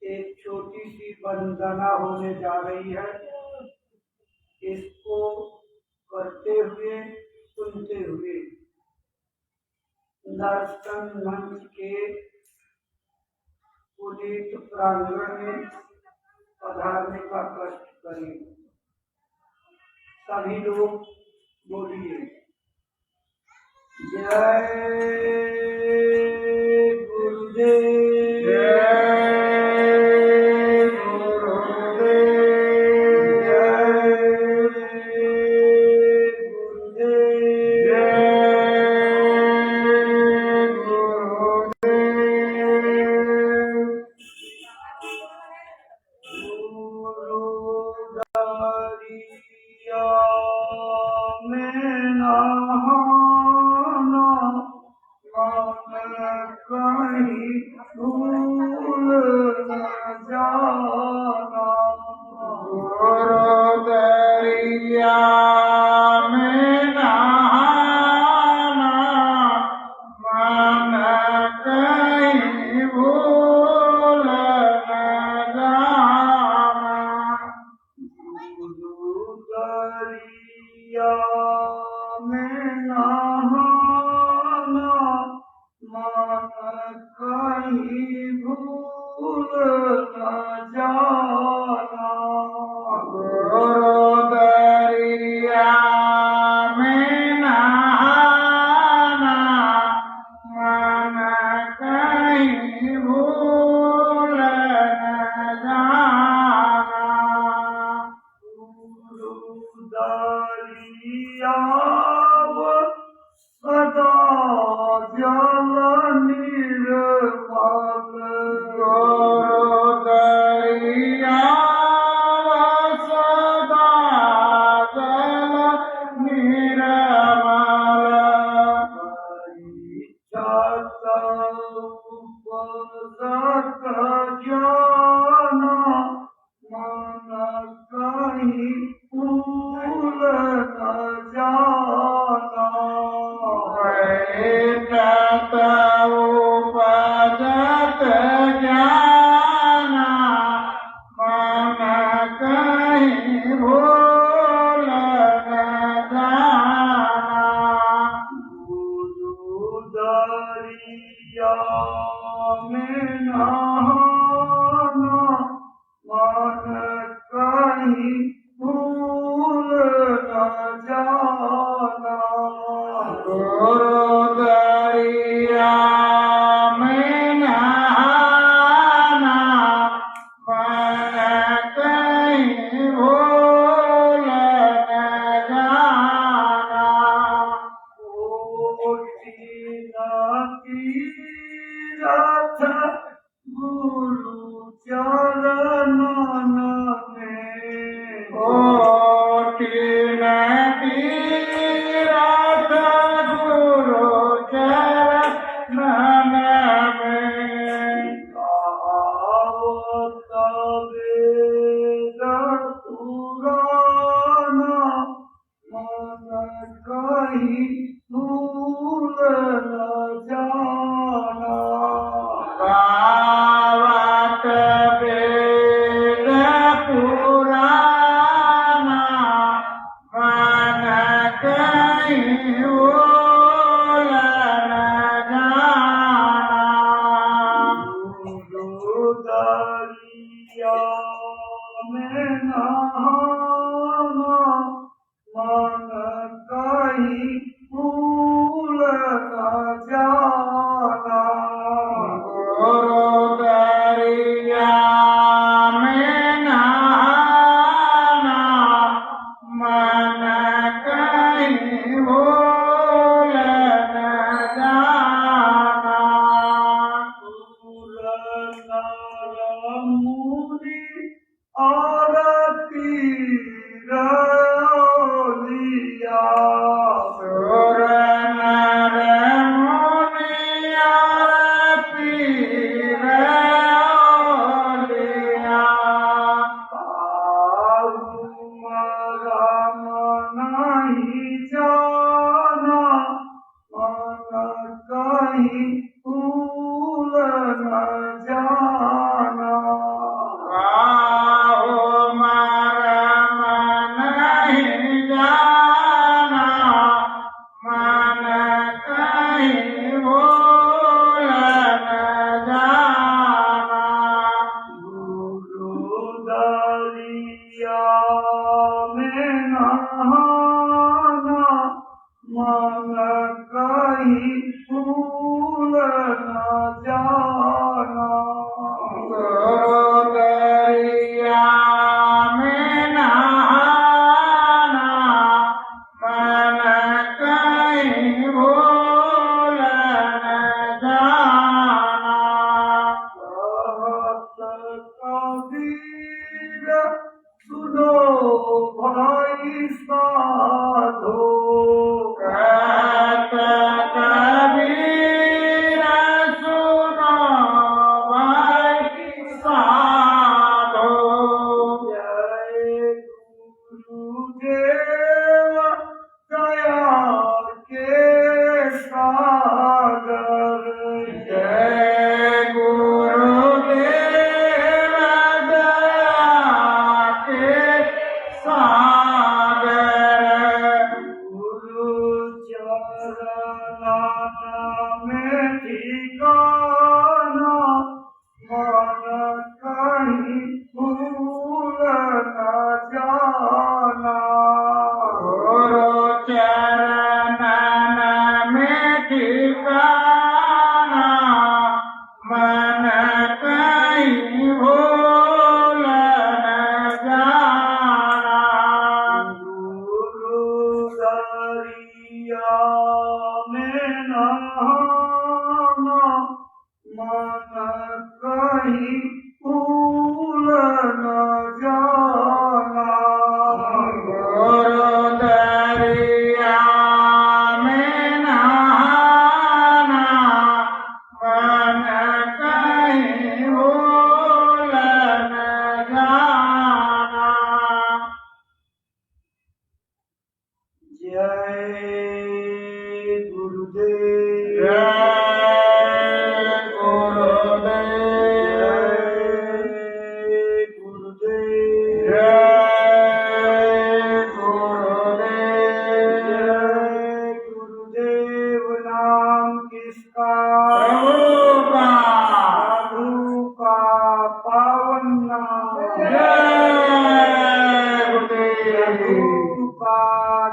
एक छोटी सी वंदना होने जा रही है। इसको करते हुए सुनते हुए दर्शन मंच के उदित प्रांगण में पधारने का कष्ट करें। सभी लोग बोलिए जय गुरुदेव, जय गुरुदेव, जय गुरुदेव। गुरुदारिया में नहाना, मन कहीं भूल न जाना। गुरुदारिया में नहाना, मन कहीं भूल न जाना। गुरुदारिया में नहाना, मन कहीं भूल न जाना। गुरुदारिया में नहाना, मन कहीं भूल न जाना। गुरुदारिया सदा जल निर्मल। गुरुदारिया सदा जल निर्मल। उपसत ज्ञान, मन कहीं भूल न जाना। उपसत ज्ञान, मन कहीं भूल न जाना। गुरुदारिया में नहाना, मन कहीं भूल न जाना। गुरुदारिया में नहाना, मन कहीं भूल न जाना। तीरथ गुरु चरणन में, तीरथ गुरु चरणन में। गावत वेद पुराण, मन कहीं भूल न जाना। गावत वेद पुराण, मन कहीं भूल न जाना। गुरुदारिया में नहाना, मन कहीं भूल न जाना। गुरुदारिया में नहाना, मन कहीं भूल न जाना। सुर नर मुनि आरती में नहाना, मन कहीं भूल न जाना। दरिया में नहाना, मन कहीं भूल न जाना। कहत कबीर सुनो भाई साधो, कहत कबीर सुनो भाई साधो। जय गुरुदेव दया के सागर, जय गुरुदेव दया के सागर। गुरु चरणा में ठिकाना, मन कहीं भूल न जाना। गुरु चरणन में ठिकाना, मन कहीं भूल न जाना। गुरु दरिया में नहाना, मन कहीं भूल न जाना। गुरु दरिया में नहाना, मन कहीं भूल न जाना। जय गुरुदेव, जय गुरुदेव, जय गुरुदेव, जय गुरुदेव। जय गुरुदेव। नाम किसका? प्रभु का। प्रभु का पावन नाम, जय गुरुदेव। प्रभु का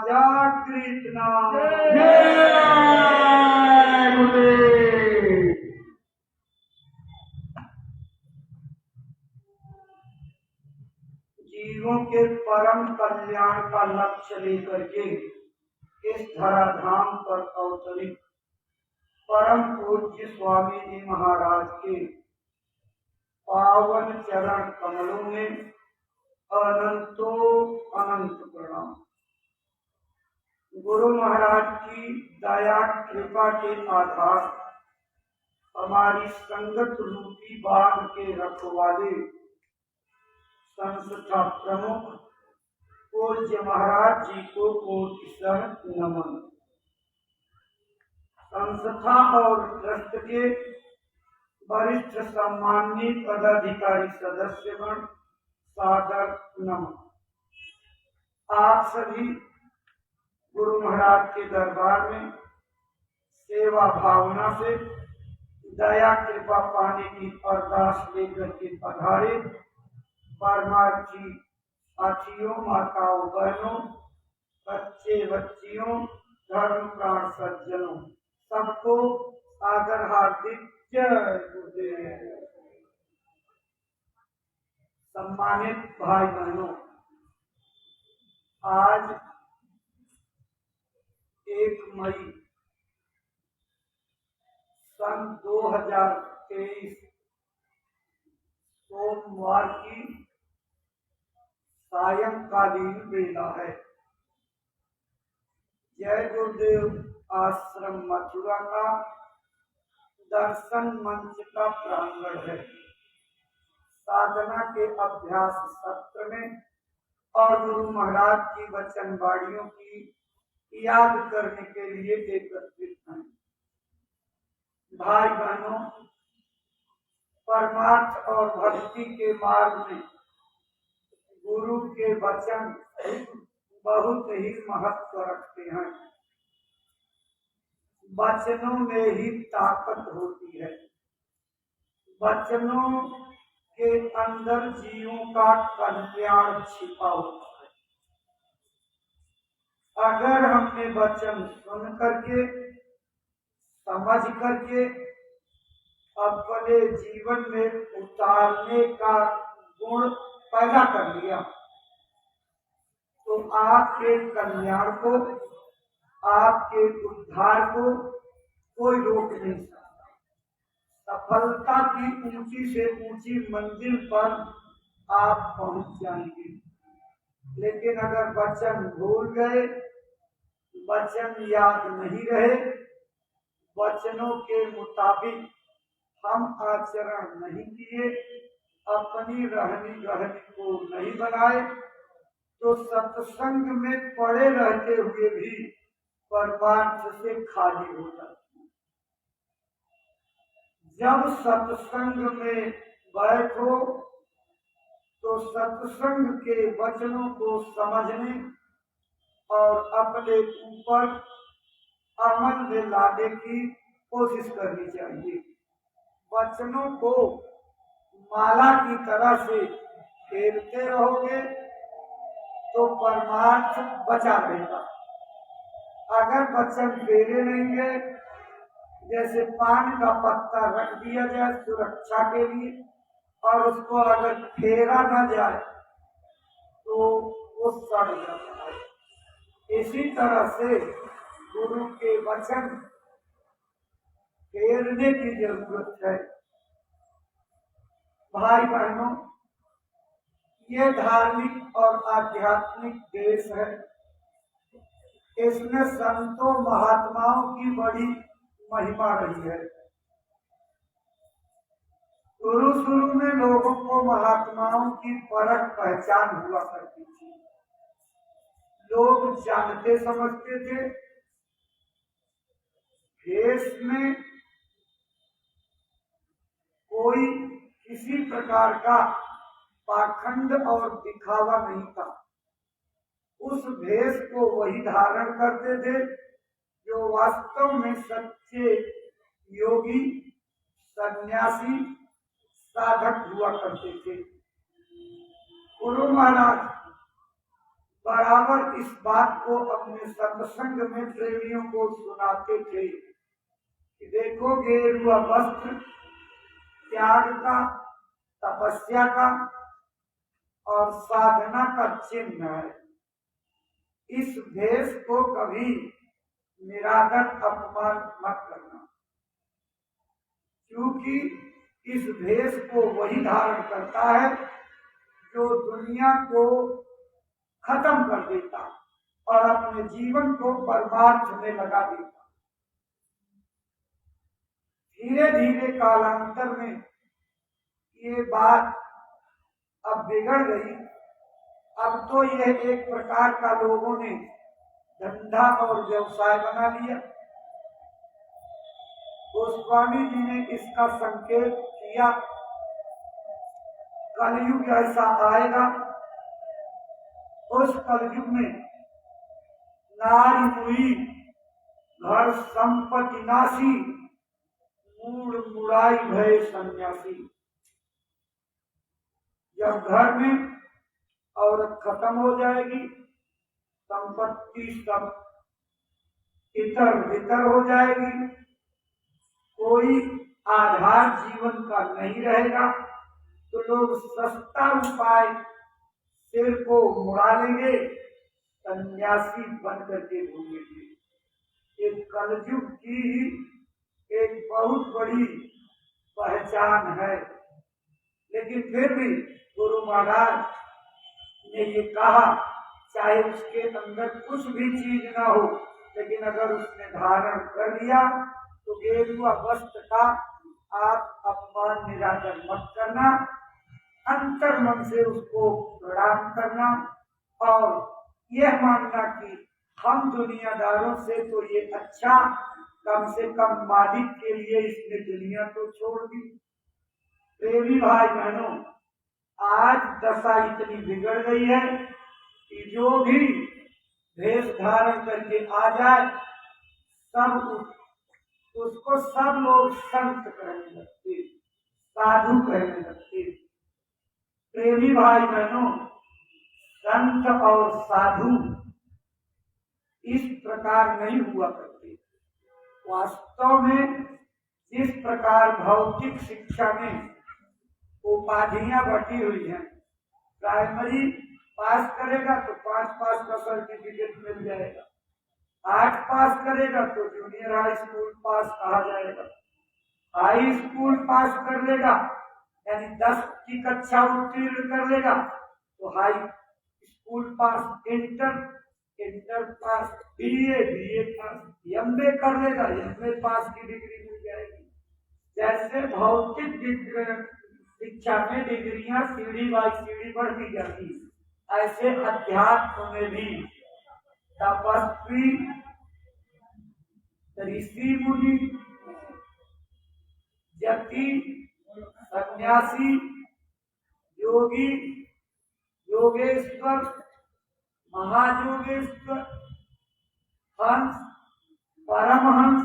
जागृत नाम। जय गुरुदेव। जीवों के परम कल्याण का लक्ष्य लेकर के इस धराधाम पर अवतरित परम पूज्य स्वामी जी महाराज के पावन चरण कमलों में अनंतो अनंत प्रणाम। गुरु महाराज की दया कृपा के आधार हमारी संगत रूपी बाग के रखवाले संस्था प्रमुख पूज्य महाराज जी को कोटिशः नमन। संस्था और ट्रस्ट के वरिष्ठ सम्माननीय पदाधिकारी सदस्यगण सादर नमन। आप सभी गुरु महाराज के दरबार में सेवा भावना से दया कृपा पाने की अरदास लेकर के पधारे परमार्थी साथियों, माताओं, बहनों, बच्चे बच्चियों, धर्म प्राण सज्जनों, सबको सादर हार्दिक जय गुरुदेव। सम्मानित भाई बहनों, आज 1 मई सन 2023 सोमवार की सायंकालीन बेला है। जय गुरुदेव आश्रम मथुरा का दर्शन मंच का प्रांगण है। साधना के अभ्यास सत्र में और गुरु महाराज की वचनवाणियों की याद करने के लिए एकत्रित हैं। भाई बहनों, परमार्थ और भक्ति के मार्ग में गुरु के वचन बहुत ही महत्व रखते हैं। वचनों में ही ताकत होती है। वचनों के अंदर जीवों का कल्याण छिपा होता है। अगर हमने वचन सुन करके समझ करके अपने जीवन में उतारने का गुण पैदा कर लिया तो आपके कल्याण को, आपके उद्धार को कोई रोक नहीं सकता। सफलता की ऊंची से ऊंची मंजिल पर आप पहुंच जाएंगे। लेकिन अगर वचन भूल गए, वचन याद नहीं रहे, वचनों के मुताबिक हम आचरण नहीं किए, अपनी रहनी गहनी को नहीं बनाए, तो सत्संग में पड़े रहते हुए भी परमार्थ से खाली हो जाते हैं। जब सत्संग में बैठो तो सत्संग के वचनों को समझने और अपने ऊपर अमल में लाने की कोशिश करनी चाहिए। वचनों को माला की तरह से फेरते रहोगे तो परमार्थ बचा रहेगा। अगर वचन फेरे नहीं गए, जैसे पान का पत्ता रख दिया जाए सुरक्षा के लिए और उसको अगर फेरा न जाए तो वो सड़ जाता है। इसी तरह से गुरु के वचन फेरने की जरूरत है। भाई बहनों, ये धार्मिक और आध्यात्मिक देश है। इसमें संतों महात्माओं की बड़ी महिमा रही है। शुरू में लोगों को महात्माओं की परख पहचान हुआ करती थी। लोग जानते समझते थे। देश में कोई किसी प्रकार का पाखंड और दिखावा नहीं था। उस भेष को वही धारण करते थे जो वास्तव में सच्चे योगी, सन्यासी, साधक हुआ करते थे। गुरु महाराज बराबर इस बात को अपने सत्संग में प्रेमियों को सुनाते थे कि देखो, गेरुआ वस्त्र त्याग का, तपस्या का और साधना का चिन्ह है। इस भेष को कभी निरादर अपमान मत करना, क्योंकि इस भेष को वही धारण करता है जो दुनिया को खत्म कर देता और अपने जीवन को परमार्थ में लगा देता। धीरे धीरे कालांतर में ये बात अब बिगड़ गई। अब तो यह एक प्रकार का लोगों ने धंधा और व्यवसाय बना लिया। गोस्वामी जी ने इसका संकेत किया, कलयुग ऐसा आएगा, उस कलयुग में नारी मुई घर संपत्ति नाशी, मूड मुड़ाई भय सन्यासी। जब घर में औरत खत्म हो जाएगी, संपत्ति सब इतर बितर हो जाएगी, कोई आधार जीवन का नहीं रहेगा, तो लोग सस्ता उपाय सिर को मुड़ा लेंगे, सन्यासी बन करके घूमेंगे। एक कलयुग की एक बहुत बड़ी पहचान है। लेकिन फिर भी गुरु महाराज ने ये कहा, चाहे उसके अंदर कुछ भी चीज ना हो, लेकिन अगर उसने धारण कर लिया तो गेरुआ वस्त्र का आप अपमान निरादर मत करना, अंतर मन से उसको प्रणाम करना और यह मानना कि हम दुनियादारों से तो ये अच्छा, कम से कम मालिक के लिए इसने दुनिया तो छोड़ दी। प्रेमी भाई बहनों, आज दशा इतनी बिगड़ गई है कि जो भी भेष धारण करके आ जाए, सब उसको सब लोग संत कहने लगते, साधु कहने लगते। प्रेमी भाई बहनों, संत और साधु इस प्रकार नहीं हुआ करते। वास्तव में जिस प्रकार भौतिक शिक्षा में उपाधियां बटी हुई हैं, प्राइमरी पास करेगा तो 5 पास का सर्टिफिकेट मिल जाएगा, 8 पास करेगा तो जूनियर हाई स्कूल पास कहा जाएगा, हाई स्कूल पास कर लेगा यानी 10 की कक्षा उत्तीर्ण कर लेगा तो हाई स्कूल पास, इंटर पास, बीए पास, एमए कर लेगा, एमए पास की डिग्री मिल जाएगी। जैसे भौतिक शिक्षा में डिग्रियां सीढ़ी बाई सीढ़ी बढ़ती जाती, ऐसे अध्यात्म में भी तपस्वी, ऋषि मुनि, जति, सन्यासी, योगी, योगेश्वर, महायोगेश्वर, हंस, परमहंस,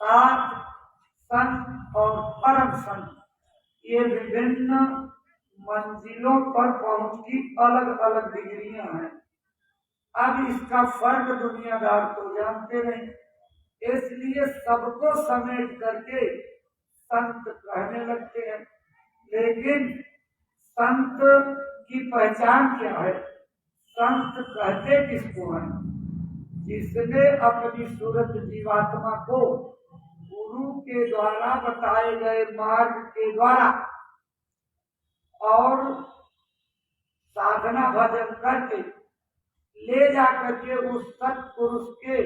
सात, संत और परम संत, ये विभिन्न मंजिलों पर पहुंच की अलग अलग डिग्रियां हैं। अब इसका फर्क दुनियादार तो जानते नहीं, इसलिए सबको समेट करके संत कहने लगते हैं। लेकिन संत की पहचान क्या है? संत कहते किसको हैं? जिसने अपनी सूरत जीवात्मा को गुरु के द्वारा बताए गए मार्ग के द्वारा और साधना भजन करके ले जा करके उस सत्पुरुष के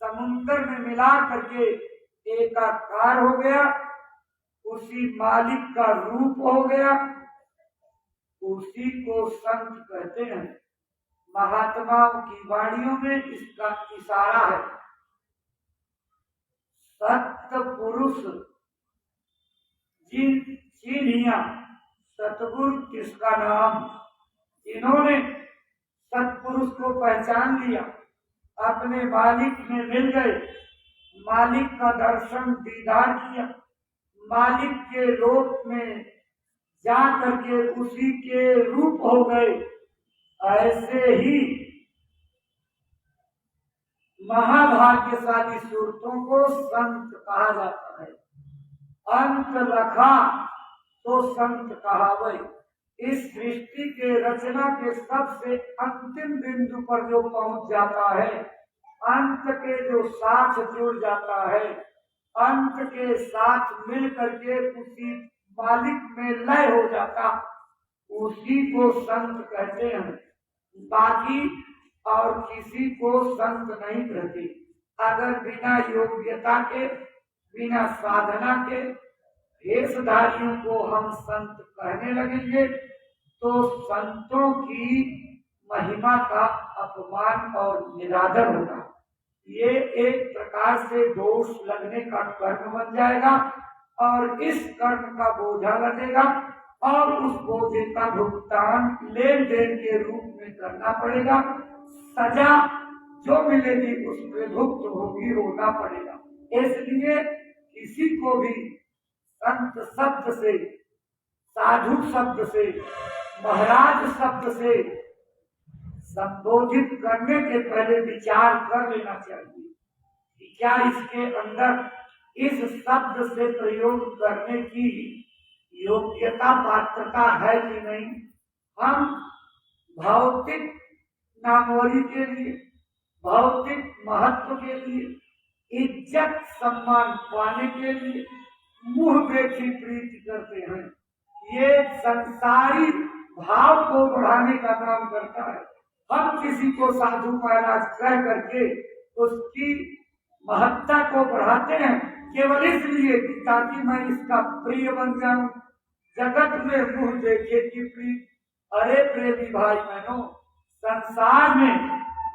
समुद्र में मिला करके एकाकार हो गया, उसी मालिक का रूप हो गया, उसी को संत कहते हैं। महात्माओं की वाणियों में इसका इशारा है। सत्पुरुष जिन्हिया सतगुरु किसका नाम, जिन्होंने सत्पुरुष को पहचान लिया, अपने मालिक में मिल गए, मालिक का दर्शन दीदार किया, मालिक के लोक में जा करके उसी के रूप हो गए, ऐसे ही महाभाग्यशाली सूरतों को संत कहा जाता है। अंत लखा तो संत कहावै। इस सृष्टि के रचना के सबसे अंतिम बिंदु पर जो पहुंच जाता है, अंत के जो साथ जुड़ जाता है, अंत के साथ मिल करके उसी मालिक में लय हो जाता, उसी को संत कहते हैं। बाकी और किसी को संत नहीं कहते। अगर बिना योग्यता के, बिना साधना के वेशधारियों को हम संत कहने लगेंगे तो संतों की महिमा का अपमान और निरादर होगा। ये एक प्रकार से दोष लगने का कर्म बन जाएगा और इस कर्म का बोझा लगेगा और उस बोझे का भुगतान लेन देन के रूप में करना पड़ेगा। सजा जो मिलेगी उसमें भुक्त होगी, होना पड़ेगा। इसलिए किसी को भी संत शब्द से, साधु शब्द से, महाराज शब्द से संबोधित करने के पहले विचार कर लेना चाहिए कि क्या इसके अंदर इस शब्द से प्रयोग करने की योग्यता, पात्रता है कि नहीं। हम भौतिक नामोरी के लिए, भौतिक महत्व के लिए, इज्जत सम्मान पाने के लिए मुंह देखी प्रीति करते हैं। ये संसारी भाव को बढ़ाने का काम करता है। हम किसी को साधु महाराज कह करके उसकी महत्ता को बढ़ाते हैं केवल इसलिए कि ताकि मैं इसका प्रिय बन जाऊं। जगत में मुंह देखे की प्रीति। अरे प्रेमी भाई बहनों, संसार में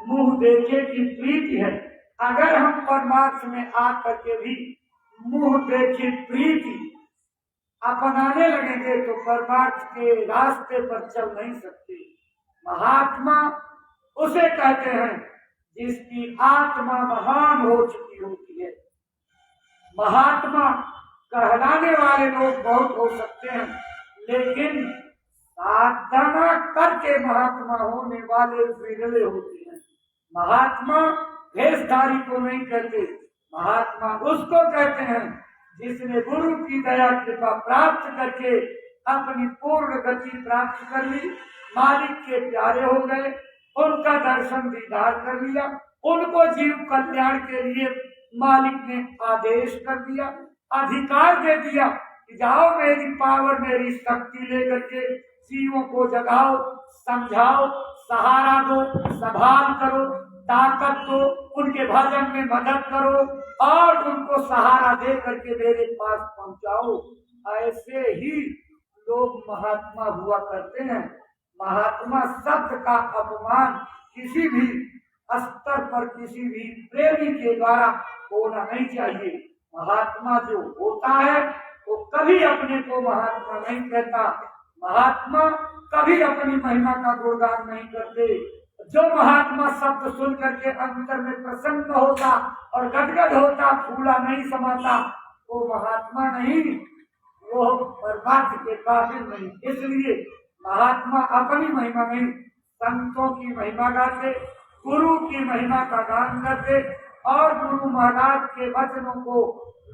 मुंह देखे की प्रीति है। अगर हम परमार्थ में आकर के भी मुंह देखी प्रीति अपनाने लगेंगे तो परमार्थ के रास्ते पर चल नहीं सकते। महात्मा उसे कहते हैं जिसकी आत्मा महान हो चुकी होती है। महात्मा कहलाने वाले लोग बहुत हो सकते हैं, लेकिन साधना करके महात्मा होने वाले विरले होते हैं। महात्मा भेषधारी को नहीं कहते, महात्मा उसको कहते हैं जिसने गुरु की दया कृपा प्राप्त करके अपनी पूर्ण गति प्राप्त कर ली, मालिक के प्यारे हो गए, उनका दर्शन दीदार कर लिया, उनको जीव कल्याण के लिए मालिक ने आदेश कर दिया, अधिकार दे दिया कि जाओ मेरी पावर, मेरी शक्ति लेकर के जीवों को जगाओ, समझाओ, सहारा दो, संभाल करो, ताकत दो, उनके भजन में मदद करो और उनको सहारा दे करके मेरे पास पहुंचाओ। ऐसे ही लोग महात्मा हुआ करते हैं। महात्मा शब्द का अपमान किसी भी स्तर पर किसी भी प्रेमी के द्वारा होना नहीं चाहिए। महात्मा जो होता है वो कभी अपने को महात्मा नहीं कहता, महात्मा कभी अपनी महिमा का गुणगान नहीं करते। जो महात्मा शब्द सुन करके अंतर में प्रसन्न होता और गदगद होता, फूला नहीं समाता, वो महात्मा नहीं, वो परमात्मा के काबिल नहीं। इसलिए महात्मा अपनी महिमा नहीं, संतों की महिमा गाते, गुरु की महिमा का गान करते और गुरु महाराज के वचनों को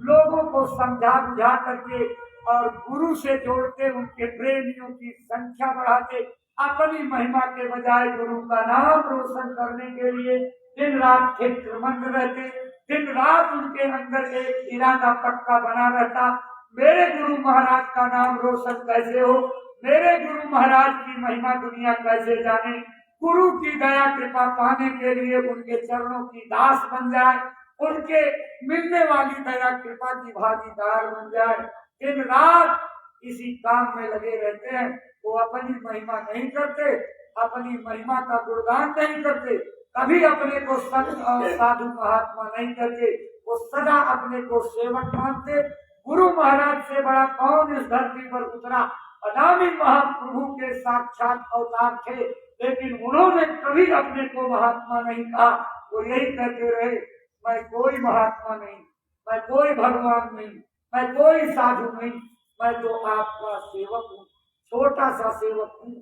लोगों को समझा बुझा करके और गुरु से जोड़ते, उनके प्रेमियों की संख्या बढ़ाते, अपनी महिमा के बजाय गुरु का नाम रोशन करने के लिए दिन रात फिक्रमंद रहते, दिन रात उनके अंदर एक इरादा पक्का बना रहता, मेरे गुरु महाराज का नाम रोशन कैसे हो, मेरे गुरु महाराज की महिमा दुनिया कैसे जाने, गुरु की दया कृपा पाने के लिए उनके चरणों की दास बन जाए, उनके मिलने वाली दया कृपा की भागीदार बन जाए। दिन रात इसी काम में लगे रहते हैं। वो अपनी महिमा नहीं करते, अपनी महिमा का गुणगान नहीं करते, कभी अपने को संत और साधु महात्मा नहीं करते, वो सदा अपने को सेवक मानते। गुरु महाराज से बड़ा कौन इस धरती पर उतरा? अनामी महाप्रभु के साक्षात अवतार थे, लेकिन उन्होंने कभी अपने को महात्मा नहीं कहा। वो यही कहते रहे, मैं कोई महात्मा नहीं, मैं कोई भगवान नहीं, मैं कोई साधु नहीं, मैं तो आपका सेवक हूँ, छोटा सा सेवक हूँ,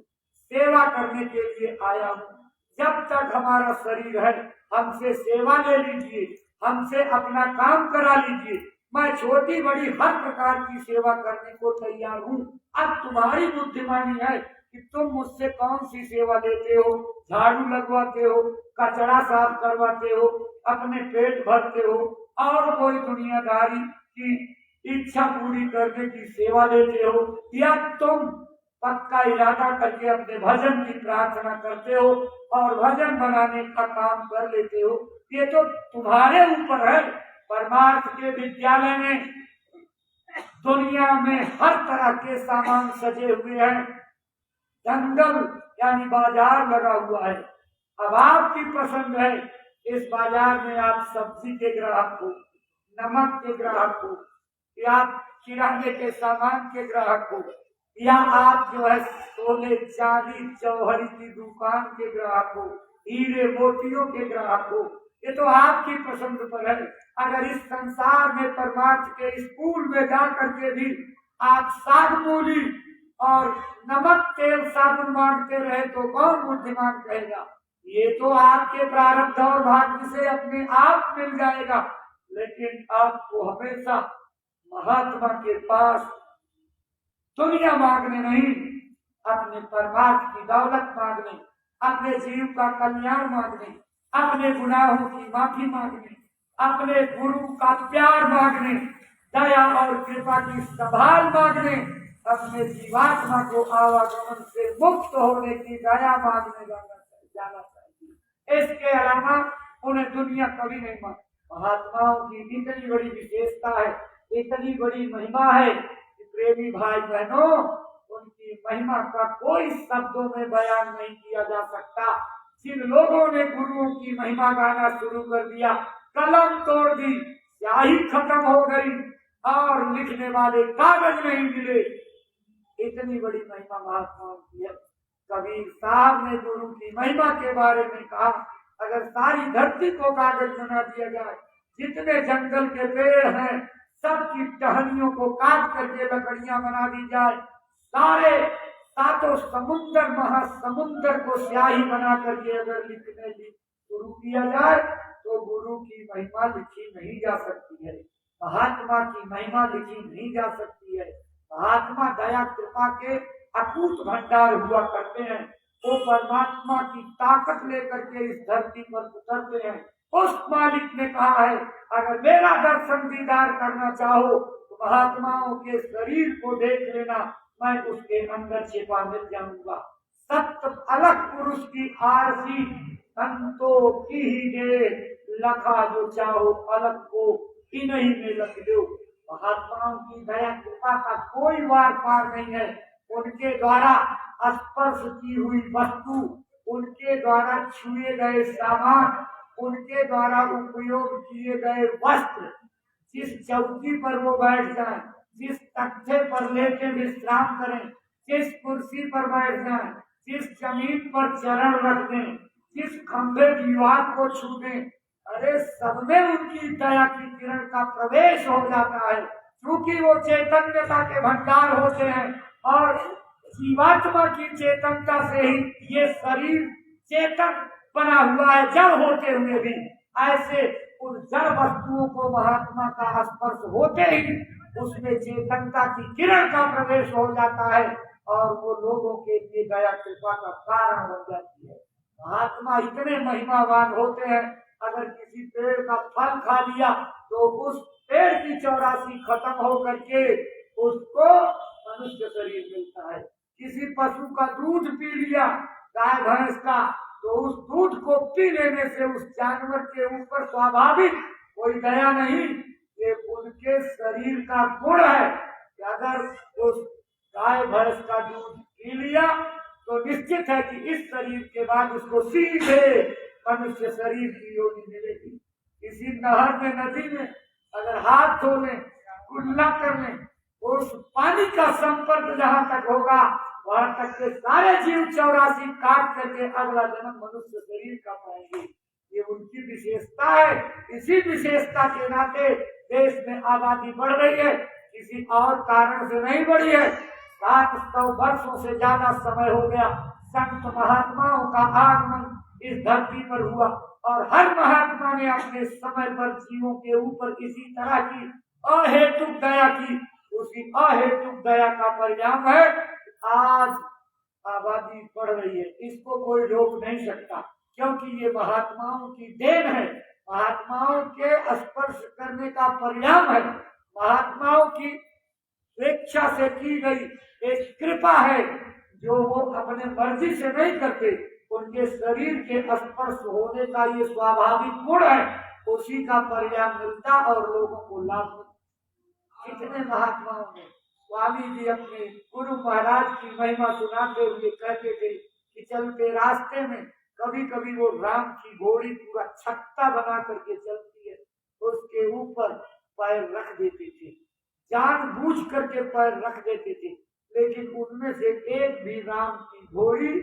सेवा करने के लिए आया हूँ। जब तक हमारा शरीर है हमसे सेवा ले लीजिए, हमसे अपना काम करा लीजिए, मैं छोटी बड़ी हर प्रकार की सेवा करने को तैयार हूँ। अब तुम्हारी बुद्धिमानी है कि तुम मुझसे कौन सी सेवा लेते हो, झाड़ू लगवाते हो, कचरा साफ करवाते हो, अपने पेट भरते हो और कोई दुनियादारी की इच्छा पूरी करने की सेवा लेते हो, या तुम पक्का इरादा करके अपने भजन की प्रार्थना करते हो और भजन बनाने का काम कर लेते हो। ये तो तुम्हारे ऊपर है। परमार्थ के विद्यालय में दुनिया में हर तरह के सामान सजे हुए हैं, जंगल यानी बाजार लगा हुआ है। अब आपकी पसंद है, इस बाजार में आप सब्जी के ग्राहक हो, नमक के ग्राहक हो, या आप किराने के सामान के ग्राहक हो, या आप जो है सोने चांदी जौहरी की दुकान के ग्राहक हो, हीरे मोतियों के ग्राहक हो। ये तो आपकी पसंद पर है। अगर इस संसार में परमार्थ के स्कूल में जा करके भी आप साग मूली और नमक तेल साबुन मांगते रहे तो कौन बुद्धिमान कहेगा? ये तो आपके प्रारब्ध और भाग्य से अपने आप मिल जाएगा। लेकिन आपको हमेशा महात्मा के पास दुनिया मांगने नहीं, अपने परमार्थ की दौलत मांगने, अपने जीव का कल्याण मांगने, अपने गुनाहों की माफी मांगने, अपने गुरु का प्यार मांगने, दया और कृपा की संभाल मांगने, अपने जीवात्मा को आवागमन से मुक्त होने की दया मांगने जाना चाहिए। इसके अलावा उन्हें दुनिया कभी नहीं मांग। महात्माओं की इतनी बड़ी विशेषता है, इतनी बड़ी महिमा है कि प्रेमी भाई बहनों, उनकी महिमा का कोई शब्दों में बयान नहीं किया जा सकता। जिन लोगों ने गुरुओं की महिमा गाना शुरू कर दिया, कलम तोड़ दी, स्याही खत्म हो गई और लिखने वाले कागज नहीं मिले। इतनी बड़ी महिमा महात्माओं की है। कबीर साहब ने गुरु की महिमा के बारे में कहा, अगर सारी धरती को कागज बना दिया जाए, जितने जंगल के पेड़ हैं सबकी टहनियों को काट करके लकड़ियां बना दी जाए, सारे सातों समुद्र महासमुद्र को स्याही बना करके अगर लिखने शुरू किया जाए तो गुरु की महिमा लिखी नहीं जा सकती है, महात्मा की महिमा लिखी नहीं जा सकती है। महात्मा दया कृपा के अकूत भंडार हुआ करते हैं। वो परमात्मा की ताकत लेकर के इस धरती पर उतरते हैं। उस मालिक ने कहा है, अगर मेरा दर्शन दीदार करना चाहो तो महात्माओं के शरीर को देख लेना, मैं उसके अंदर छिपा मिल जाऊंगा। सत्य अलग पुरुष की आरसी संतो की ही दे, लखा जो चाहो अलग को इन्हीं में लख दो। महात्माओं की दया कृपा का कोई वार पार नहीं है। उनके द्वारा स्पर्श की हुई वस्तु, उनके द्वारा छुए गए सामान, उनके द्वारा उपयोग किए गए वस्त्र, जिस चौकी पर वो बैठ जाए, जिस तख्ते पर लेके विश्राम करें, जिस कुर्सी पर बैठ जाए, जिस जमीन पर चरण रख दें, जिस खंभे दीवार को छू दें, अरे सब में उनकी दया की किरण का प्रवेश हो जाता है। क्योंकि वो चैतन्यता के भंडार होते हैं और जीवात्मा की चेतनता से ही ये शरीर चेतन बना हुआ है, जड़ होते हुए भी। ऐसे उन जड़ वस्तुओं को महात्मा का स्पर्श होते ही उसमें चेतनता की किरण का प्रवेश हो जाता है और वो लोगों के लिए दया कृपा का कारण बन जाती है। महात्मा इतने महिमावान होते हैं, अगर किसी पेड़ का फल खा लिया तो उस पेड़ की 84 खत्म हो करके उसको मनुष्य शरीर मिलता है। किसी पशु का दूध पी लिया, गाय भैंस का, तो उस दूध को पी लेने से उस जानवर के ऊपर स्वाभाविक कोई दया नहीं, ये उनके शरीर का गुण है कि अगर उस गाय भैंस का दूध पी लिया तो निश्चित है कि इस शरीर के बाद उसको सीधे मनुष्य शरीर की योनि मिलेगी। किसी नहर में, नदी में अगर हाथ धो लें, कुल्ला कर लें, उस पानी का संपर्क जहाँ तक होगा वहां तक के सारे जीव 84 काट करके अगला जन्म मनुष्य शरीर का पाएंगे। ये उनकी विशेषता है। इसी विशेषता के नाते देश में आबादी बढ़ रही है, किसी और कारण से नहीं बढ़ी है। 700 वर्षों से ज्यादा समय हो गया संत महात्माओं का आगमन इस धरती पर हुआ और हर महात्मा ने अपने समय पर जीवों के ऊपर इसी तरह की अहेतुक दया की। उसी अहेतुक दया का परिणाम है आज आबादी बढ़ रही है। इसको कोई रोक नहीं सकता, क्योंकि ये महात्माओं की देन है, महात्माओं के स्पर्श करने का परिणाम है, महात्माओं की स्वेच्छा से की गई एक कृपा है जो वो अपने मर्जी से नहीं करते। उनके शरीर के स्पर्श होने का ये स्वाभाविक गुण है, उसी का परिणाम मिलता और लोगों को लाभ मिलता। कितने महात्माओं ने, स्वामी जी अपने गुरु महाराज की महिमा सुनाते हुए कहते थे कि चलते रास्ते में कभी कभी वो राम की घोड़ी पूरा छत्ता बना करके चलती है, उसके ऊपर पैर रख देते थे, जानबूझ करके पैर रख देते थे, लेकिन उनमें से एक भी राम की घोड़ी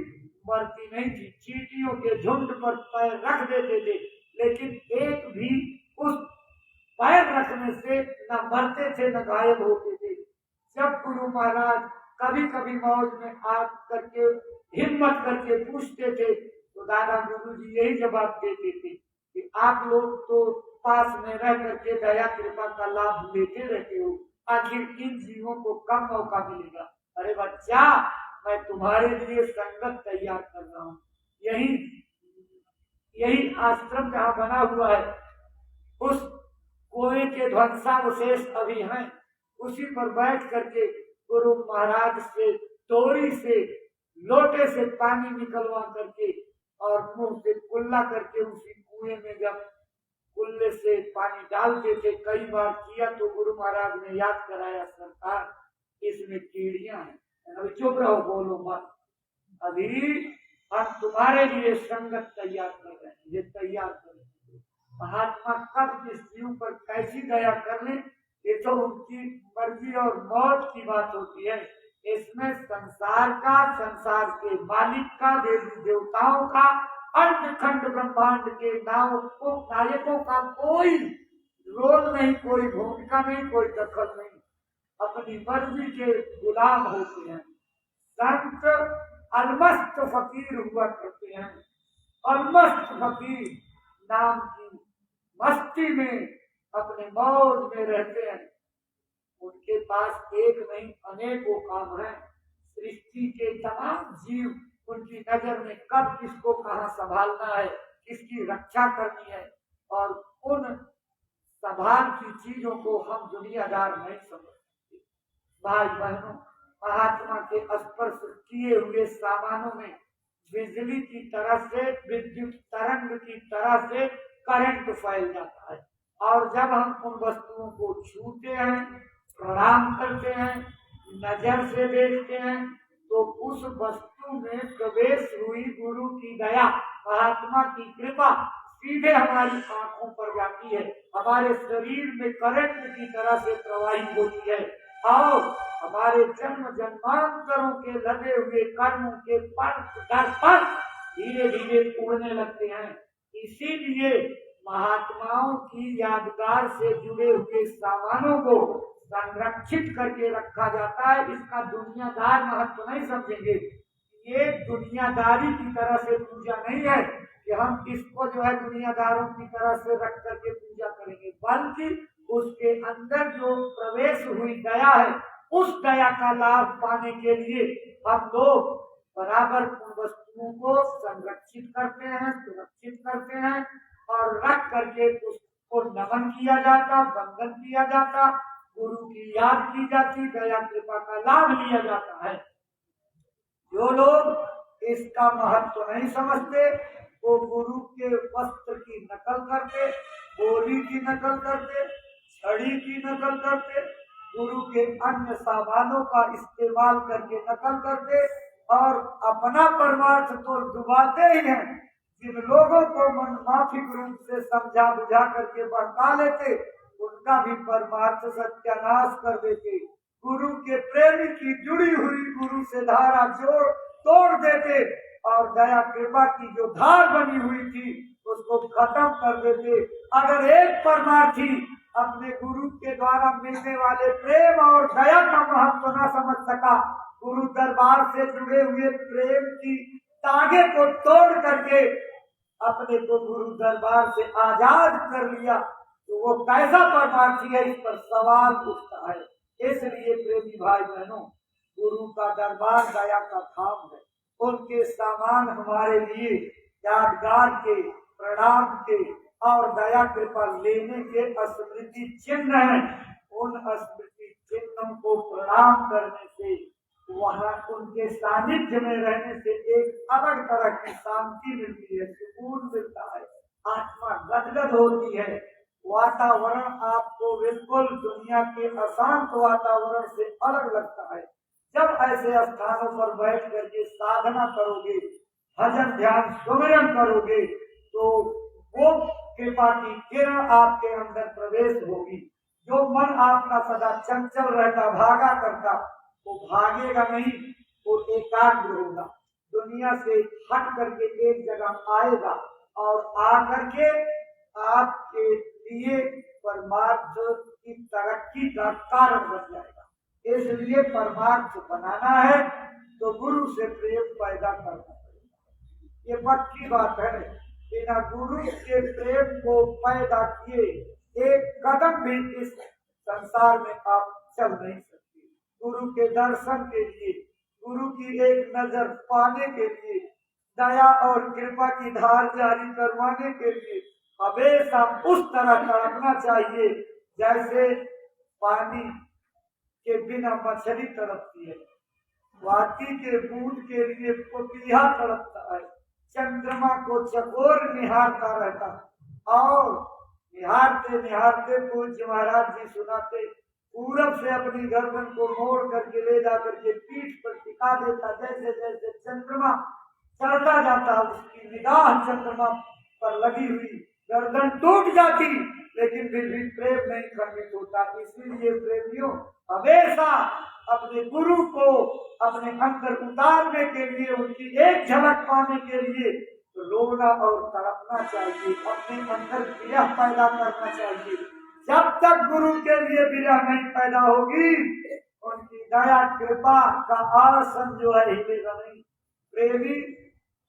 मरती नहीं थी। चींटियों के झुंड पर पैर रख देते थे, लेकिन एक भी उस पैर रखने से न मरते थे न घायल होते थे। जब गुरु महाराज कभी कभी मौज में आ करके हिम्मत करके पूछते थे तो दादा गुरु जी यही जवाब देते थे कि आप लोग तो पास में रह करके दया कृपा का लाभ लेते रहते हो, आखिर इन जीवों को कब मौका मिलेगा। अरे बच्चा, मैं तुम्हारे लिए संगत तैयार कर रहा हूँ। यही आश्रम जहाँ बना हुआ है उस कुएं के ध्वंसावशेष अभी हैं, उसी पर बैठ करके गुरु महाराज से डोरी से लोटे से पानी निकलवा करके और मुंह से कुल्ला करके उसी कुएं में जब कुल्ले से पानी डालते थे, कई बार किया तो गुरु महाराज ने याद कराया, सरकार इसमें कीड़ियां हैं, अभी चुप रहो, बोलो मत, अभी हम तुम्हारे लिए संगत तैयार कर रहे हैं, ये तैयार कर रहे हैं। महात्मा कब इस जीव पर कैसी दया कर ले ये तो उनकी मर्जी और मौत की बात होती है। इसमें संसार का, संसार के मालिक का, देवी देवताओं का, अंडखंड ब्रह्मांड के नायकों का कोई रोल नहीं, कोई भूमिका नहीं, कोई दखल नहीं। अपनी मर्जी के गुलाम होते हैं। संत अलमस्त फकीर हुआ करते हैं। अलमस्त फकीर नाम की मस्ती में अपने मौज में रहते हैं। उनके पास एक नहीं अनेकों काम है। सृष्टि के तमाम जीव उनकी नजर में कब किसको कहाँ संभालना है, किसकी रक्षा करनी है, और उन संभाल की चीजों को हम दुनियादार नहीं समझते। भाई बहनों, महात्मा के स्पर्श किए हुए सामानों में बिजली की तरह से, विद्युत तरंग की तरह से करंट फैल जाता है, और जब हम उन वस्तुओं को छूते हैं, प्रणाम करते हैं, नजर से देखते हैं, तो उस वस्तु में प्रवेश हुई गुरु की दया, महात्मा की कृपा सीधे हमारी आंखों पर जाती है, हमारे शरीर में करंट की तरह से प्रवाहित होती है, और हमारे जन्म जन्मांतरों के लगे हुए कर्मों के दर्पण धीरे धीरे उड़ने लगते हैं। इसीलिए महात्माओं की यादगार से जुड़े हुए सामानों को संरक्षित करके रखा जाता है। इसका दुनियादार महत्व नहीं समझेंगे। ये दुनियादारी की तरह से पूजा नहीं है कि हम इसको जो है दुनियादारों की तरह से रख करके पूजा करेंगे, बल्कि उसके अंदर जो प्रवेश हुई दया है, उस दया का लाभ पाने के लिए हम लोग बराबर उन वस्तुओं को संरक्षित करते हैं, सुरक्षित करते हैं, और रख करके उसको नमन किया जाता, वंदन किया जाता, गुरु की याद की जाती, दया कृपा का लाभ लिया जाता है। जो लोग इसका महत्व नहीं समझते, वो गुरु के वस्त्र की नकल करते, गोली की नकल करते, छड़ी की नकल करते, गुरु के अन्य सामानों का इस्तेमाल करके नकल करते, और अपना परमार्थ तो डुबाते ही हैं। जिन लोगों को मनमाफिक रूप से समझा बुझा करके बहका लेते, उनका भी परमार्थ सत्यानाश कर देते। गुरु के प्रेमी की जुड़ी हुई गुरु से धारा जोड़ तोड़ देते, और दया कृपा की जो धार बनी हुई थी उसको खत्म कर देते। अगर एक परमार्थी अपने गुरु के द्वारा मिलने वाले प्रेम और दया का महत्व न समझ सका, गुरु दरबार से जुड़े हुए प्रेम की तागे को तोड़ करके अपने को गुरु दरबार से आजाद कर लिया, तो वो कैसा परमार्थी है, इस पर सवाल उठता है। इसलिए प्रेमी भाई बहनों, गुरु का दरबार दया का धाम है। उनके सामान हमारे लिए यादगार के, प्रणाम के और दया कृपा लेने के स्मृति चिन्ह हैं। उन स्मृति चिन्हों को प्रणाम करने से, वहाँ उनके सानिध्य में रहने से एक अलग तरह की शांति मिलती है, सुकून मिलता है, आत्मा गदगद होती है। वातावरण आपको बिल्कुल दुनिया के अशांत वातावरण से अलग लगता है। जब ऐसे स्थानों पर बैठ करके साधना करोगे, भजन ध्यान सुमिरन करोगे, तो वो कृपा की किरण आपके अंदर प्रवेश होगी। जो मन आपका सदा चंचल रहता, भागा करता, वो भागेगा नहीं, वो एकाग्र होगा, दुनिया से हट करके एक जगह आएगा, और आकर के आपके लिए परमार्थ की तरक्की का कारण बन जाएगा। इसलिए परमार्थ बनाना है तो गुरु से प्रेम पैदा करना पड़ेगा। ये पक्की बात है। बिना गुरु के प्रेम को पैदा किए एक कदम भी इस संसार में आप चल नहीं सकते। गुरु के दर्शन के लिए, गुरु की एक नजर पाने के लिए, दया और कृपा की धार जारी करवाने के लिए हमेशा उस तरह तड़पना चाहिए जैसे पानी के बिना मछली तड़पती है, वाटी के बूंद के लिए पपीहा तड़पता है, चंद्रमा को चकोर निहारता रहता, और निहारते निहारते पूज्य महाराज जी सुनाते, पूरब से अपनी गर्दन को मोड़ करके ले जाकर के पीठ पर टिका देता। जैसे जैसे चंद्रमा चढ़ता जाता, उसकी निगाह चंद्रमा पर लगी हुई, गर्दन टूट जाती, लेकिन फिर भी प्रेम नहीं खंडित होता। इसीलिए प्रेमियों, हमेशा अपने गुरु को अपने अंदर उतारने के लिए, उनकी एक झलक पाने के लिए रोना और तड़पना चाहिए, अपने अंदर विरह पैदा करना चाहिए। जब तक गुरु के लिए विरह नहीं पैदा होगी, उनकी दया कृपा का आसन जो है हिलेगा नहीं। प्रेमी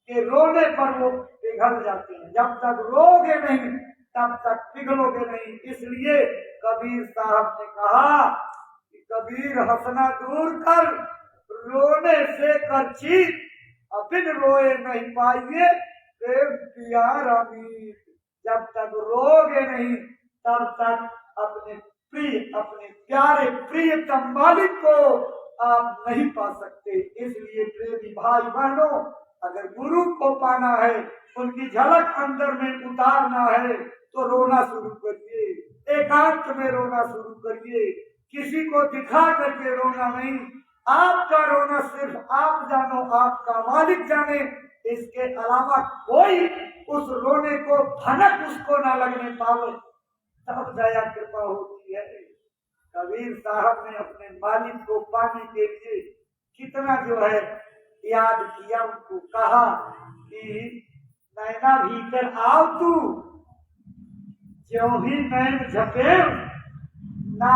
के रोने पर वो पिघल जाते हैं, जब तक रोगे नहीं तब तक पिघलोगे नहीं। इसलिए कबीर साहब ने कहा कि कबीर हंसना दूर कर, रोने से कर चीत, अबिन रोए नहीं पाइए प्रेम प्यार अमीर। जब तक रोगे नहीं तब तक अपने प्रिय, अपने प्यारे प्रियतम मालिक को आप नहीं पा सकते। इसलिए प्रेमी भाई बहनों, अगर गुरु को पाना है, उनकी झलक अंदर में उतारना है, तो रोना शुरू करिए, एकांत में रोना शुरू करिए, किसी को दिखा करके रोना नहीं। आपका रोना सिर्फ आप जानो, आपका मालिक जाने, इसके अलावा कोई उस रोने को भनक उसको ना लगने पावे, तब दया कृपा होती है। कबीर साहब ने अपने मालिक को पाने के लिए कितना जो है याद किया, उनको कहा कि नैना भीतर आओ तू, ज्यों ही नैन झपे ना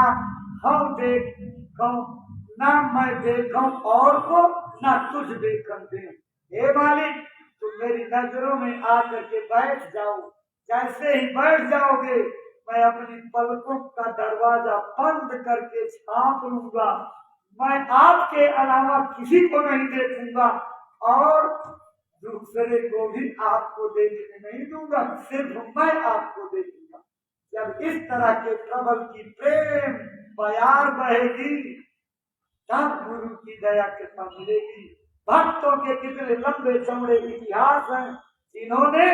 हम देखूं, ना मैं देखूं और को, ना तुझ देखन दे। हे मालिक, तुम मेरी नजरों में आकर के बैठ जाओ। जैसे ही बैठ जाओगे मैं अपनी पलकों का दरवाजा बंद करके छाप लूंगा। मैं आपके अलावा किसी को नहीं देखूंगा और दूसरे को भी आपको देखने नहीं दूंगा, सिर्फ मैं आपको देखूंगा। जब इस तरह के प्रबल की प्रेम बयार बहेगी, तब गुरु की दया कृपा मिलेगी। भक्तों के कितने लंबे चौड़े इतिहास हैं, जिन्होंने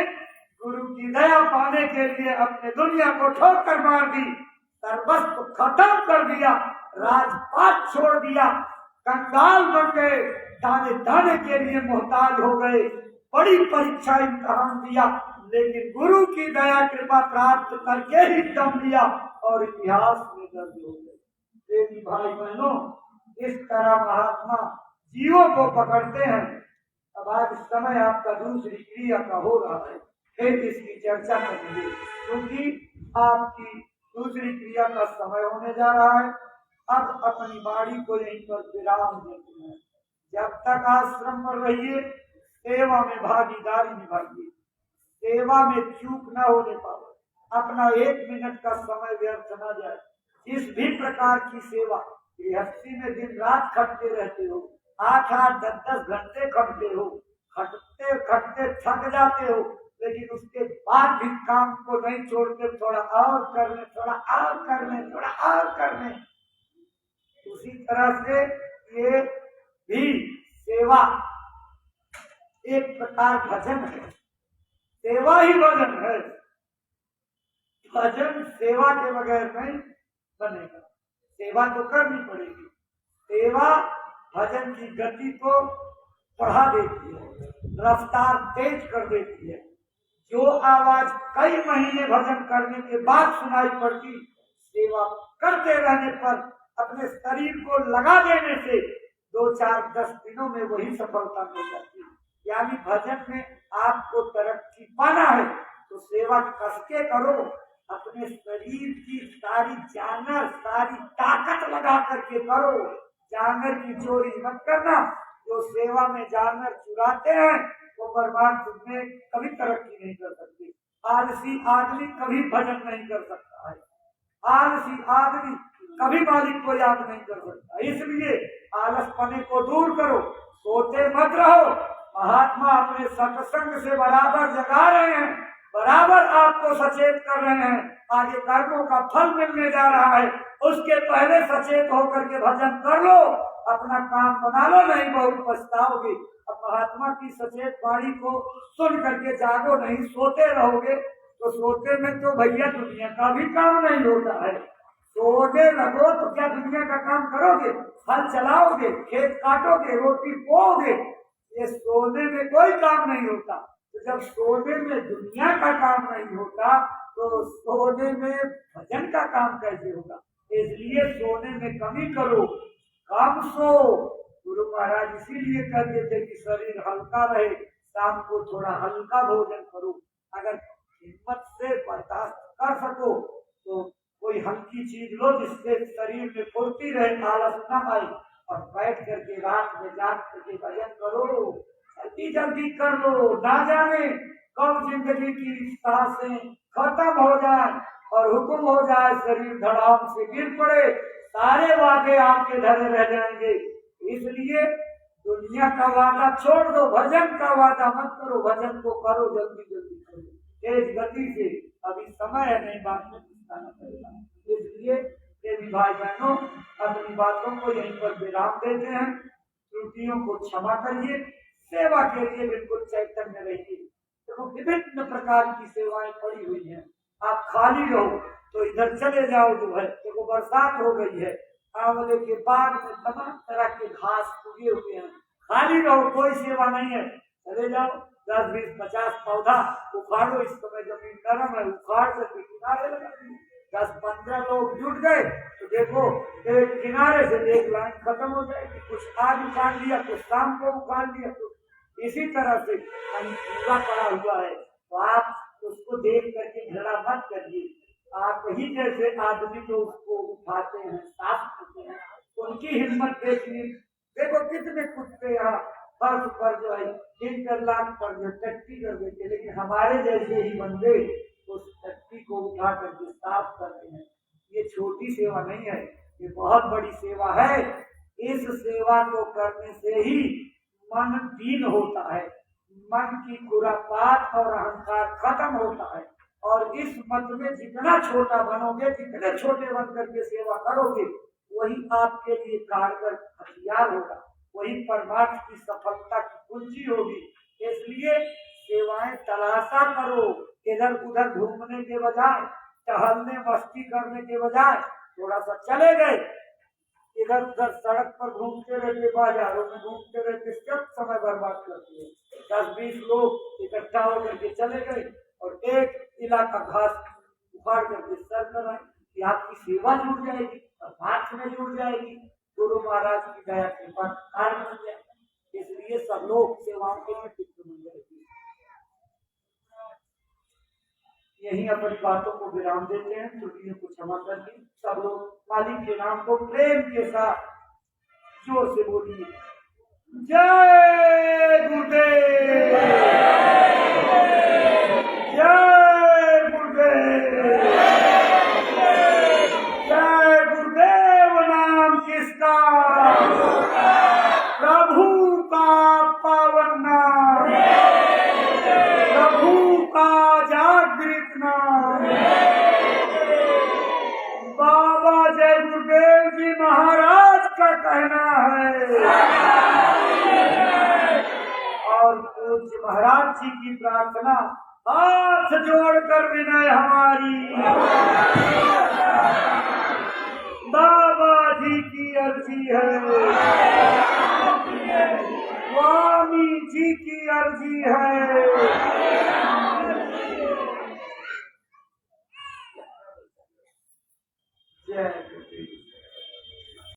गुरु की दया पाने के लिए अपने दुनिया को ठोकर मार दी, सर्वस्व खत्म कर दिया, राजपाट छोड़ दिया, कंगाल बन गए, दाने दाने के लिए मोहताज हो गए, बड़ी परीक्षा इम्तहान दिया, लेकिन गुरु की दया कृपा प्राप्त करके ही दम लिया और इतिहास में दर्ज हो गए। देवी भाई बहनों, इस तरह महात्मा जीवों को पकड़ते हैं। अब आज समय आपका दूसरी क्रिया का हो रहा है, फिर इसकी चर्चा करेंगे, क्योंकि आपकी दूसरी क्रिया का समय होने जा रहा है। अब अपनी बाड़ी को यहीं पर विराम देते हैं। जब तक आश्रम पर रहिए, सेवा में भागीदारी निभाइए, सेवा में चूक न होने पाए, अपना 1 मिनट का समय व्यर्थ न जाए। जिस भी प्रकार की सेवा, गृहस्थी में दिन रात खटते रहते हो, 8-8, 10-10 घंटे खटते हो, खटते खटते थक जाते हो, लेकिन उसके बाद भी काम को नहीं छोड़ते, थोड़ा और कर ले, थोड़ा और कर ले, थोड़ा और कर ले। उसी तरह से ये भी सेवा एक प्रकार भजन है, सेवा ही भजन है। भजन सेवा के बगैर नहीं बनेगा, सेवा तो करनी पड़ेगी। सेवा भजन की गति को बढ़ा देती है, रफ्तार तेज कर देती है। जो आवाज कई महीने भजन करने के बाद सुनाई पड़ती, सेवा करते रहने पर अपने शरीर को लगा देने से 2-4-10 दिनों में वही सफलता मिल जाती है। यानी भजन में आपको तरक्की पाना है तो सेवा कसके करो, अपने शरीर की सारी जानर, सारी ताकत लगा करके करो। जानवर की चोरी मत करना। जो सेवा में जानवर चुराते हैं वो बर्बाद में कभी तरक्की नहीं कर सकते। आलसी आदमी कभी भजन नहीं कर सकता है, आलसी आदमी कभी मालिक को याद नहीं कर सकता। इसलिए आलसपने को दूर करो, सोते मत रहो। महात्मा अपने सत्संग से बराबर जगा रहे हैं, बराबर आपको सचेत कर रहे हैं। आगे कर्मों का फल मिलने जा रहा है, उसके पहले सचेत होकर के भजन कर लो, अपना काम बना लो, नहीं बहुत पछताओगे। अब महात्मा की सचेत वाणी को सुन करके जागो नहीं, सोते रहोगे तो सोते में तो भैया दुनिया का भी काम नहीं होता है। सोने लगो तो क्या दुनिया का काम करोगे? हल चलाओगे, खेत काटोगे, रोटी पोओगे, ये सोने में कोई काम नहीं होता। तो जब सोने में दुनिया का काम नहीं होता तो सोने में भजन का काम कैसे होगा? इसलिए सोने में कमी करो, कम सो। गुरु महाराज इसीलिए कहते थे कि शरीर हल्का रहे, शाम को थोड़ा हल्का भोजन करो। अगर हिम्मत से बर्दाश्त कर सको तो कोई हल्की चीज लो जिससे शरीर में फुर्ती रहे, आलस न आए। और बैठ करके रात में जाग करके भजन करो, जल्दी जल्दी कर लो। ना जाने कब जिंदगी की सांसें खत्म हो जाए और हुक्म हो जाए, शरीर धड़ाम से गिर पड़े, सारे वादे आपके धरे रह जाएंगे। इसलिए दुनिया का वादा छोड़ दो, भजन का वादा मत करो। भजन को करो, जल्दी जल्दी करो, तेज गति से। अभी समय है, नहीं बात में बताना पड़ेगा। इसलिए देवी भाई बहनों, अपनी बातों को यहीं पर विराम देते हैं। त्रुटियों को क्षमा करिए, सेवा के लिए बिल्कुल चैतन्य रहिए। देखो विभिन्न प्रकार की सेवाएं पड़ी हुई हैं। आप खाली रहो तो इधर चले जाओ जो है। देखो बरसात हो गई है, आंवले के बाग में तमाम तरह के घास उगे हुए हैं। खाली रहो, कोई सेवा नहीं है, चले जाओ। 10, 20, 50 पौधा उखाड़ो। इस समय जमीन नरम है, उखाड़ करके किनारे लगा दीजिए। 10-15 लोग जुट गए तो देखो एक किनारे से एक लाइन खत्म हो जाएगी। कुछ आज उखाड़ लिया, कुछ शाम को उखाड़ लिया। तो इसी तरह से पूरा पड़ा हुआ है, तो आप उसको देख करके झगड़ा मत करिए। आप ही जैसे आदमी जो उसको उठाते हैं, साफ करते हैं, उनकी हिम्मत देखिए। देखो कितने कुत्ते यहाँ फर्श पर जो है इंटरलॉक पर जो टट्टी कर देते, लेकिन हमारे जैसे ही बंदे उस टट्टी को उठा करके साफ करते हैं। ये छोटी सेवा नहीं है, ये बहुत बड़ी सेवा है। इस सेवा को करने से ही मन दीन होता है, मन की खुरापात और अहंकार खत्म होता है। और इस मत में जितना छोटा बनोगे, जितने छोटे बन करके सेवा करोगे, वही आपके लिए कारगर हथियार होगा, वही परमार्थ की सफलता की कुंजी होगी। इसलिए सेवाएं तलाशा करो, इधर उधर घूमने के बजाय, टहलने मस्ती करने के बजाय थोड़ा सा चले गए, इधर उधर सड़क पर घूमते रहते, बाजारों में घूमते रहते, सब समय बर्बाद करते हैं। 10-20 लोग इकट्ठा होकर के चले गए और एक इलाका घास उखाड़ करके सर कर आए कि आपकी सेवा जुड़ जाएगी और हाथ में जुड़ जाएगी, गुरु महाराज की दया के बाद कार्य बन जाएगा। इसलिए सब लोग सेवाओं के लिए चित्त बन जाएगी। यही अपनी बातों को विराम देते हैं, त्रुटियों को क्षमा करके सब लोग मालिक के नाम को प्रेम के साथ जोर से बोलिए, जय गुरुदेव, जय गुरुदेव, जय गुरुदेव। नाम किसका? प्रभु का पावन नाम, प्रभु का जागृत नाम। बाबा जय गुरुदेव जी महाराज का कहना है और पूज्य महाराज जी की प्रार्थना, हाथ जोड़कर विनय हमारी, बाबा जी की अर्जी है, स्वामी जी की अर्जी है। जय